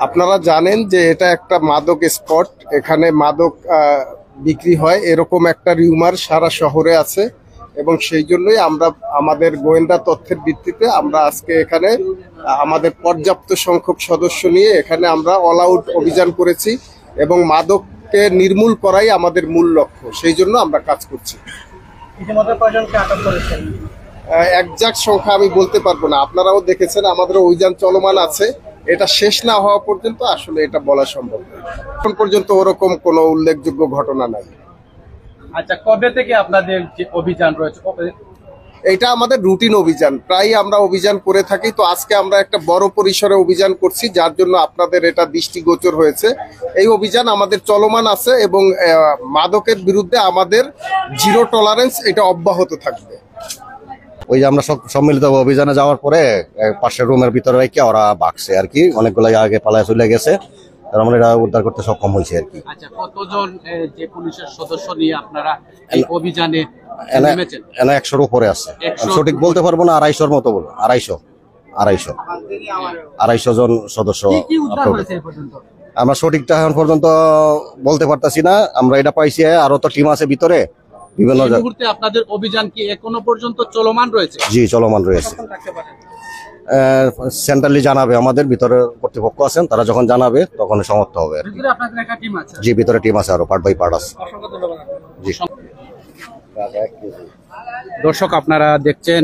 আপনারা জানেন যে এটা একটা মাদক স্পট, এখানে মাদক বিক্রি হয় এরকম একটা রিউমার সারা শহরে আছে এবং সেই জন্যই আমরা আমাদের গোয়েন্দা তথ্যের ভিত্তিতে আমরা আজকে এখানে আমাদের পর্যাপ্ত সংখ্যক সদস্য নিয়ে এখানে আমরা অল আউট অভিযান করেছি এবং মাদককে নির্মূল করাই আমাদের মূল লক্ষ্য, সেই জন্য আমরা কাজ করছি। ইতিমধ্যে কয়জনকে আটক করেছেন? একজাক্ট সংখ্যা আমি বলতে পারবো না, আপনারাও দেখেছেন আমাদের অভিযান চলমান আছে, এটা শেষ না হওয়া পর্যন্ত আসলে এটা বলা সম্ভব নয়। এখন পর্যন্ত ওরকম কোনো উল্লেখযোগ্য ঘটনা নাই। আচ্ছা, কবে থেকে আপনাদের যে অভিযান রয়েছে? এটা আমাদের রুটিন অভিযান, প্রায় আমরা অভিযান করে থাকি। তো আজকে আমরা একটা বড় পরিসরে অভিযান করছি, যার জন্য আপনাদের এটা দৃষ্টিগোচর হয়েছে। এই অভিযান আমাদের চলমান আছে এবং মাদকের বিরুদ্ধে আমাদের জিরো টলারেন্স এটা অব্যাহত থাকবে। ওই যে আমরা সম্মিলিত অভিযানে যাওয়ার পরে পাশের রুমের ভিতরে রেখে ওরা বাকছে আর কি, অনেকগুলো আগে পালায় চলে গেছে, আমরা এটা উদ্ধার করতে সক্ষম হয়েছে আর কি। আচ্ছা, কতজন যে পুলিশের সদস্য নিয়ে আপনারা এই অভিযানে নেমেছেন? 100-র উপরে আছে, সঠিক বলতে পারবো না, 250-র মতো বলবো, 250 জন সদস্য। আমরা সঠিকটা এখন পর্যন্ত বলতে পারতাছি না, আমরা এটা পাইছি, আরো তো টিম আছে ভিতরে বিভিন্ন মুহূর্তে। আপনাদের অভিযান কি এখনো পর্যন্ত চলমান রয়েছে? জি, চলমান রয়েছে। সেন্ট্রালি জানাবে, আমাদের ভিতরে কর্তৃপক্ষ আছেন, তারা যখন জানাবে তখন সমাপ্ত হবে। জি, ভিতরে টিম আছে, আরো পার্ট বাই পার্ট আছে। জি। দর্শক, আপনারা দেখছেন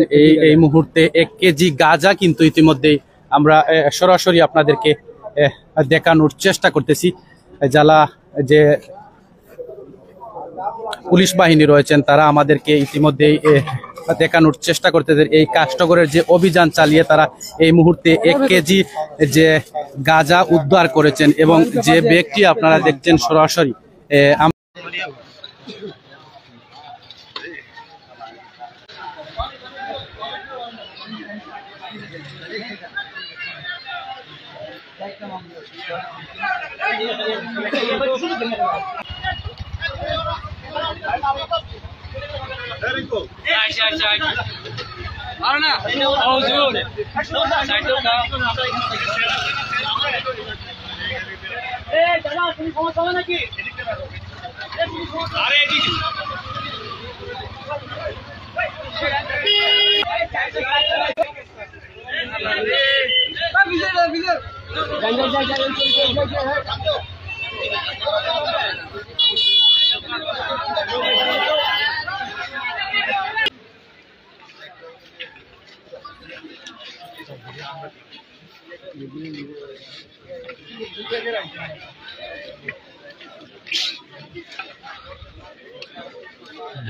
এই মুহূর্তে 1 কেজি গাঁজা কিন্তু ইতিমধ্যেই আমরা সরাসরি আপনাদেরকে দেখানোর চেষ্টা করতেছি। যারা যে পুলিশ বাহিনী রয়েছেন তারা আমাদেরকে ইতিমধ্যেই দেখানোর চেষ্টা করতেছে এই কাস্টগরের যে অভিযান চালিয়ে তারা এই মুহূর্তে 1 কেজি যে গাঁজা উদ্ধার করেছেন এবং যে ব্যক্তি আপনারা দেখছেন সরাসরি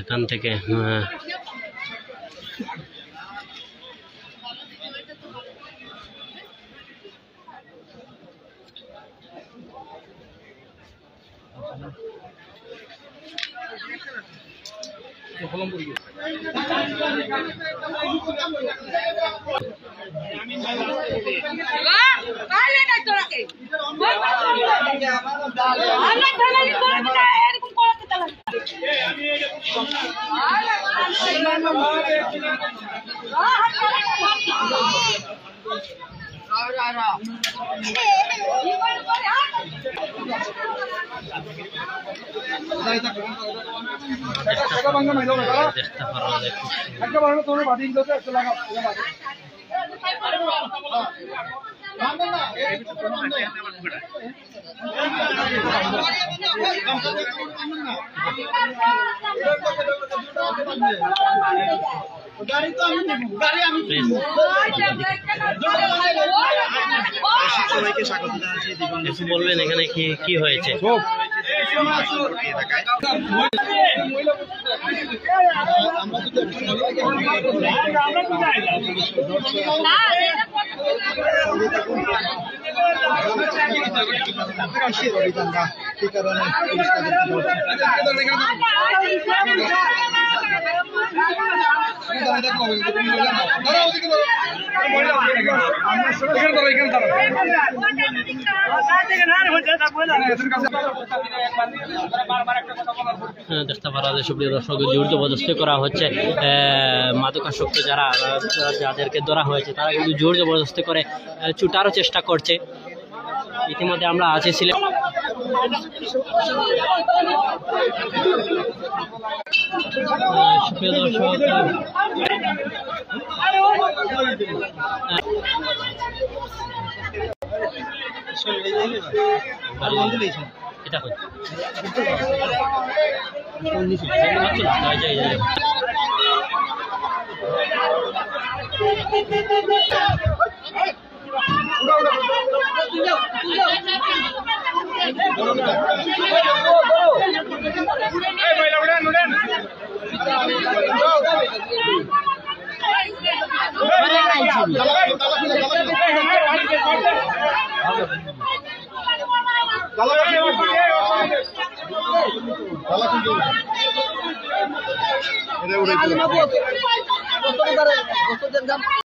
এখান থেকে বলবেন এখানে কি হয়েছে? দেখতে পারা যায় সুপ্রিয় দর্শক, জোর জবরদস্তি করা হচ্ছে। মাদকাসক্ত যাদেরকে ধরা হয়েছে তারা কিন্তু জোর জবরদস্তি করে ছুটারও চেষ্টা করছে। ইতিমধ্যে আমরা আছি ছিলাম সুপ্রিয় দর্শক, এটা কই